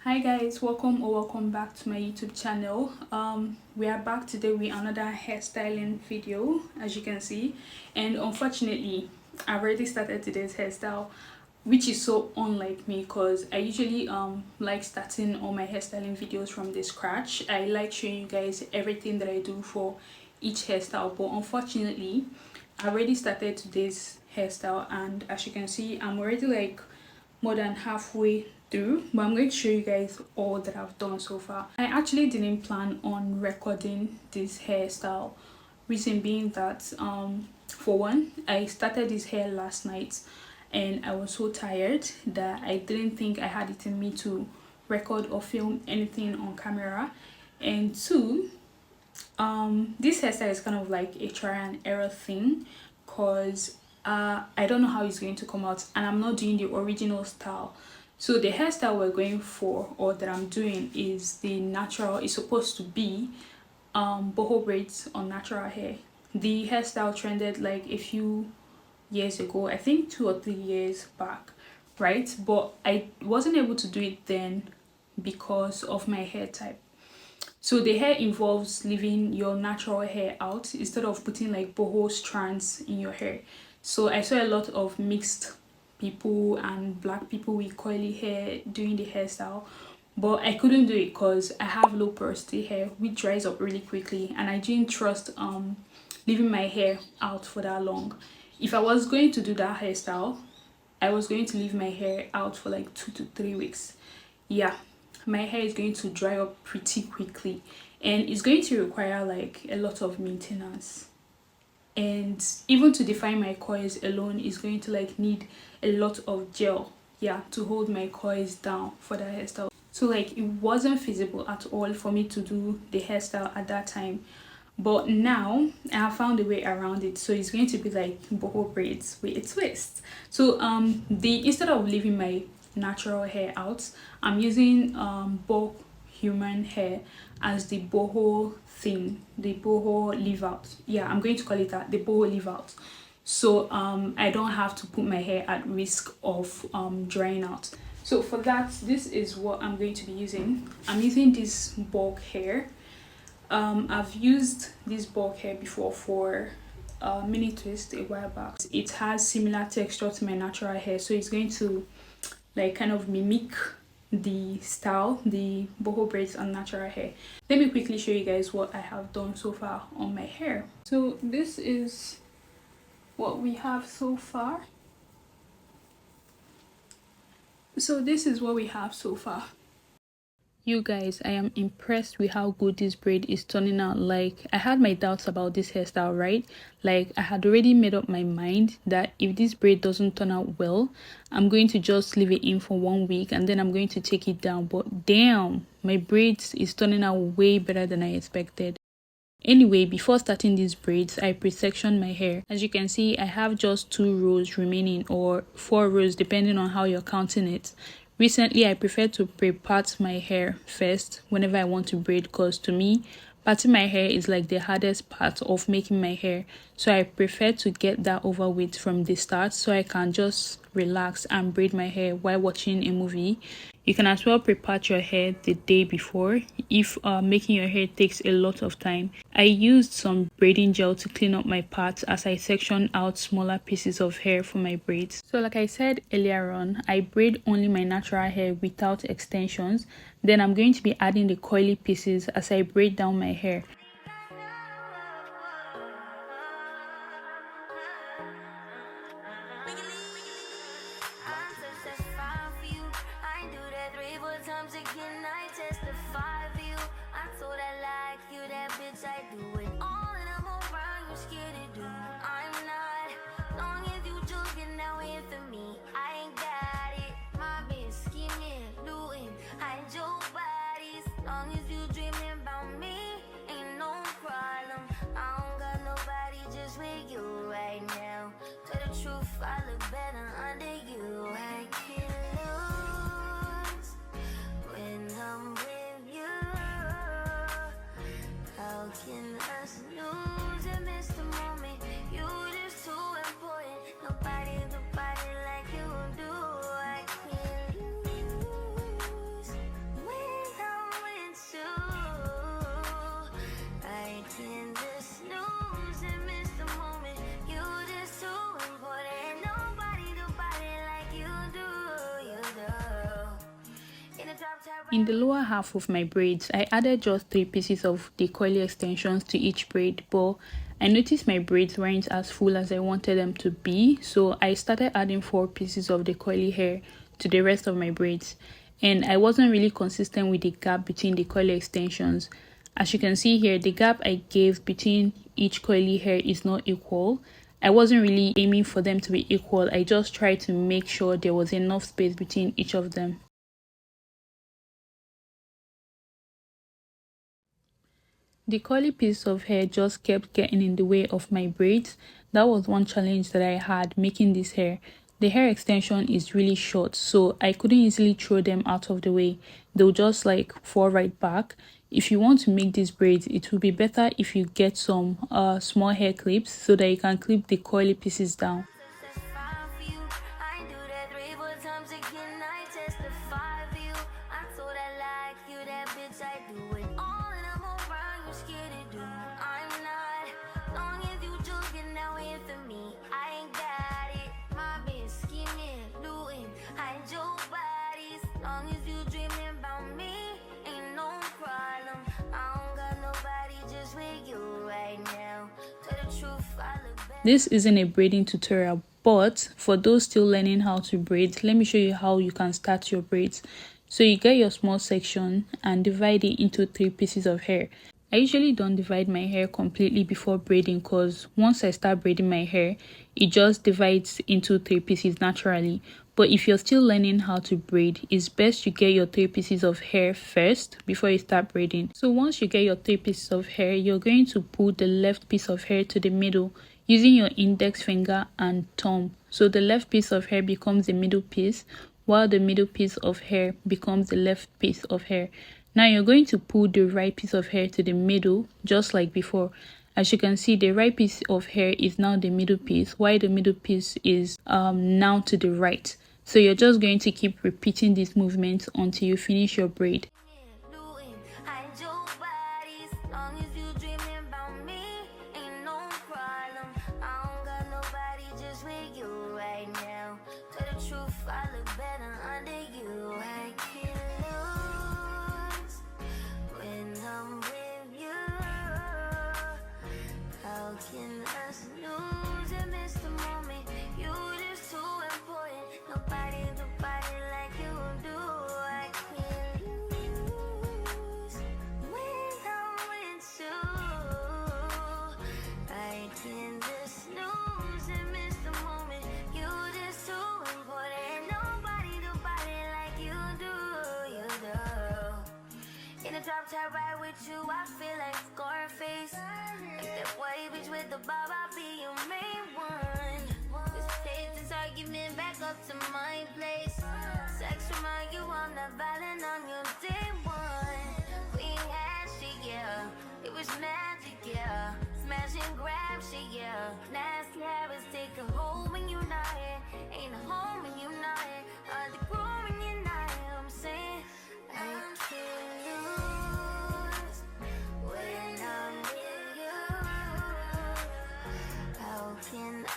Hi guys, welcome back to my YouTube channel. We are back today with another hairstyling video, as you can see, and unfortunately I've already started today's hairstyle, which is so unlike me because I usually like starting all my hairstyling videos from the scratch. I like showing you guys everything that I do for each hairstyle, but unfortunately I already started today's hairstyle, and as you can see I'm already like more than halfway through, but I'm going to show you guys all that I've done so far. I actually didn't plan on recording this hairstyle, reason being that for one, I started this hair last night and I was so tired that I didn't think I had it in me to record or film anything on camera. And two, this hairstyle is kind of like a try and error thing because I don't know how it's going to come out, and I'm not doing the original style. So the hairstyle we're going for, or that I'm doing, is the natural. It's supposed to be boho braids on natural hair. The hairstyle trended like a few years ago, I think 2 or 3 years back, right? But I wasn't able to do it then because of my hair type. So the hair involves leaving your natural hair out instead of putting like boho strands in your hair. So I saw a lot of mixed people and black people with coily hair doing the hairstyle, but I couldn't do it because I have low porosity hair which dries up really quickly, and I didn't trust leaving my hair out for that long. If I was going to do that hairstyle, I was going to leave my hair out for like 2 to 3 weeks. Yeah, my hair is going to dry up pretty quickly, and it's going to require like a lot of maintenance. And even to define my coils alone is going to like need a lot of gel, yeah, to hold my coils down for that hairstyle. So like it wasn't feasible at all for me to do the hairstyle at that time, but now I have found a way around it. So it's going to be like boho braids with a twist. So instead of leaving my natural hair out, I'm using bulk human hair as the boho thing, the boho leave out. Yeah, I'm going to call it that, the boho leave out. So I don't have to put my hair at risk of drying out. So for that, this is what I'm going to be using. I'm using this bulk hair. I've used this bulk hair before for mini twist a while back. It has similar texture to my natural hair, so it's going to like kind of mimic the style, the boho braids on natural hair. Let me quickly show you guys what I have done so far on my hair. So this is what we have so far. You guys, I am impressed with how good this braid is turning out. Like, I had my doubts about this hairstyle, right? Like, I had already made up my mind that if this braid doesn't turn out well, I'm going to just leave it in for 1 week and then I'm going to take it down. But damn, my braids is turning out way better than I expected. Anyway, before starting these braids, I pre-sectioned my hair. As you can see, I have just 2 rows remaining, or 4 rows depending on how you're counting it. Recently, I prefer to pre-part my hair first whenever I want to braid, because to me, parting my hair is like the hardest part of making my hair. So I prefer to get that over with from the start so I can just relax and braid my hair while watching a movie. You can as well pre-part your hair the day before if making your hair takes a lot of time. I used some braiding gel to clean up my parts as I sectioned out smaller pieces of hair for my braids. So like I said earlier on, I braid only my natural hair without extensions. Then I'm going to be adding the coily pieces as I braid down my hair. can us lose and miss the moment? You just too important. Nobody like you do. I can't lose when I'm with you. I can just lose and miss the moment. You just too important. Nobody like you do. You do. In the top tab. In the lower half of my braids, I added just 3 pieces of the coily extensions to each braid, but I noticed my braids weren't as full as I wanted them to be, so I started adding 4 pieces of the coily hair to the rest of my braids. And I wasn't really consistent with the gap between the coily extensions. As you can see here, the gap I gave between each coily hair is not equal. I wasn't really aiming for them to be equal. I just tried to make sure there was enough space between each of them. The curly piece of hair just kept getting in the way of my braids. That was one challenge that I had making this hair. The hair extension is really short, so I couldn't easily throw them out of the way. They'll just like fall right back. If you want to make these braids, it will be better if you get some small hair clips so that you can clip the curly pieces down. This isn't a braiding tutorial, but for those still learning how to braid, let me show you how you can start your braids. So you get your small section and divide it into 3 pieces of hair. I usually don't divide my hair completely before braiding because once I start braiding my hair, it just divides into 3 pieces naturally. But if you're still learning how to braid, it's best you get your 3 pieces of hair first before you start braiding. So once you get your 3 pieces of hair, you're going to pull the left piece of hair to the middle using your index finger and thumb. So the left piece of hair becomes the middle piece, while the middle piece of hair becomes the left piece of hair. Now you're going to pull the right piece of hair to the middle, just like before. As you can see, the right piece of hair is now the middle piece, while the middle piece is now to the right. So you're just going to keep repeating this movement until you finish your braid. Right with you, I feel like Scarface. Like that white bitch with the bob, I'll be your main one. Just take this argument back up to my place. Sex remind you I'm not violent on your day one. We ain't had shit, yeah. It was magic, yeah. Smash and grab shit, yeah. Nasty habits take a hold when you're not here. Ain't a home when you're not here. Hard to grow when you're not here. I'm saying I can't lose when I'm with you. How can I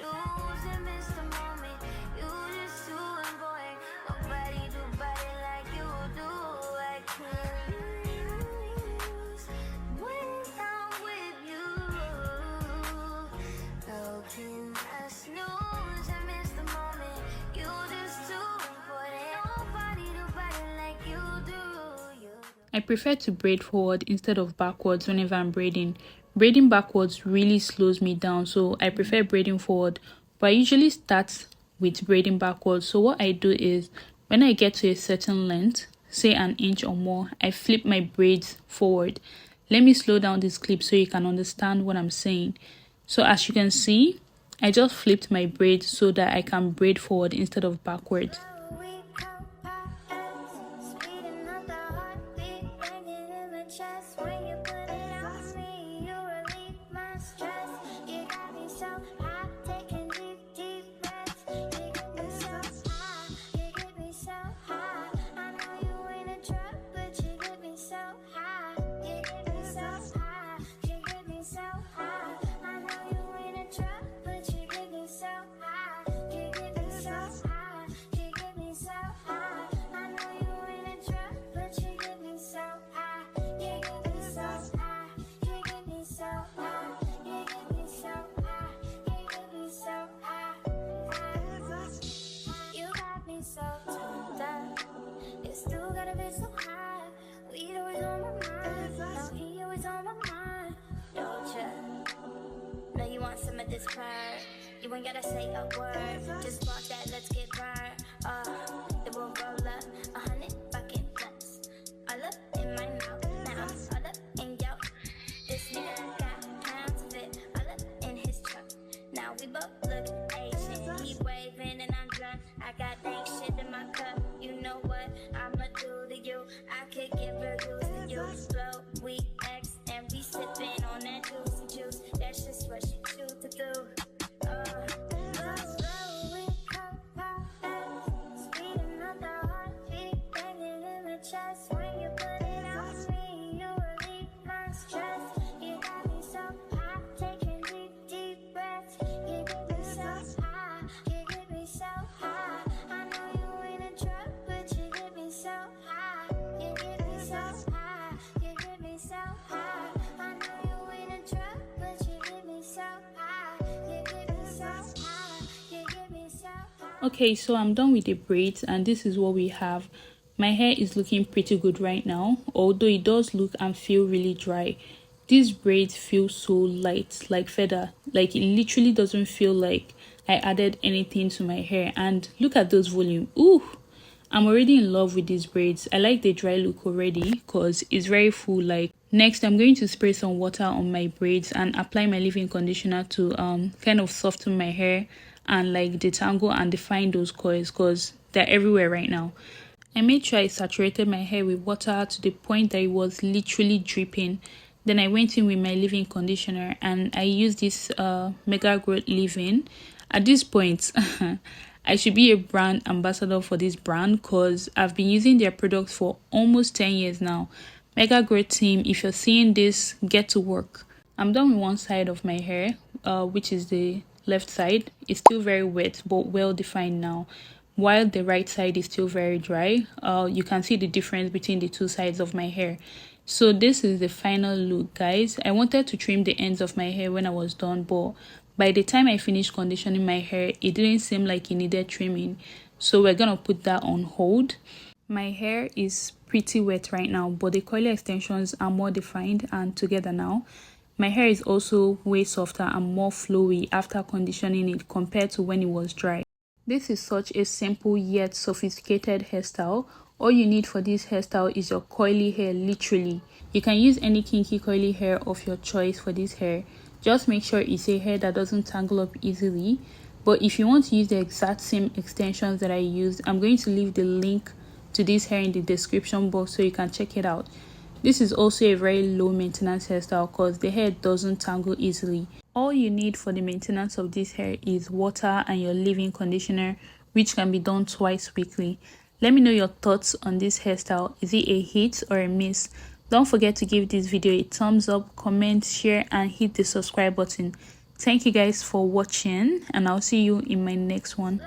lose and miss the moment? You just too important. Nobody do body like you do. I can't lose when I'm with you. How can I snooze and miss the moment? You just too important. Nobody do body like you do. I prefer to braid forward instead of backwards whenever I'm braiding. Braiding backwards really slows me down, so I prefer braiding forward. But I usually start with braiding backwards. So what I do is, when I get to a certain length, say an inch or more, I flip my braids forward. Let me slow down this clip so you can understand what I'm saying. So as you can see, I just flipped my braids so that I can braid forward instead of backwards. Speeding up the heartbeat, banging in the chest when you put it on me. preferred. You ain't gotta say a word, just walk that, let's get burned. Then we'll roll up 100 bucket blunts. All up in my mouth, now all up in yo. This nigga got pounds of it, all up in his trunk. Now we both look Asian, he waving and I'm drunk. I got dank shit in my cup, you know what I'ma do to you. I could give reviews to you. Flow, we X, and we sipping on that juicy juice. That's just what she choose to do. Chest when you put it on me, you relieve my stress. You got me so high, taking deep breaths. You get me so high, you get me so high. I know you ain't a drug, but you get me so high. You get me so high, you get me so high. I know you ain't a drug, but you get me so high. You get me so high, you get me so high. Okay, so I'm done with the braids and this is what we have. My hair is looking pretty good right now, although it does look and feel really dry. These braids feel so light, like feather. Like it literally doesn't feel like I added anything to my hair. And look at those volume. Ooh, I'm already in love with these braids. I like the dry look already because it's very full. Like next, I'm going to spray some water on my braids and apply my leave-in conditioner to kind of soften my hair and like detangle and define those coils because they're everywhere right now. I made sure I saturated my hair with water to the point that it was literally dripping. Then I went in with my leave-in conditioner and I used this Mega Growth leave-in. At this point, I should be a brand ambassador for this brand because I've been using their products for almost 10 years now. Mega Growth team, if you're seeing this, get to work. I'm done with one side of my hair, which is the left side. It's still very wet but well defined now. While the right side is still very dry, you can see the difference between the two sides of my hair. So this is the final look, guys. I wanted to trim the ends of my hair when I was done, but by the time I finished conditioning my hair, it didn't seem like it needed trimming. So we're gonna put that on hold. My hair is pretty wet right now, but the coily extensions are more defined and together now. My hair is also way softer and more flowy after conditioning it compared to when it was dry. This is such a simple yet sophisticated hairstyle. All you need for this hairstyle is your coily hair, literally. You can use any kinky coily hair of your choice for this hair. Just make sure it's a hair that doesn't tangle up easily. But if you want to use the exact same extensions that I used, I'm going to leave the link to this hair in the description box so you can check it out. This is also a very low maintenance hairstyle because the hair doesn't tangle easily. All you need for the maintenance of this hair is water and your leave-in conditioner, which can be done twice weekly. Let me know your thoughts on this hairstyle. Is it a hit or a miss? Don't forget to give this video a thumbs up, comment, share, and hit the subscribe button. Thank you guys for watching, and I'll see you in my next one.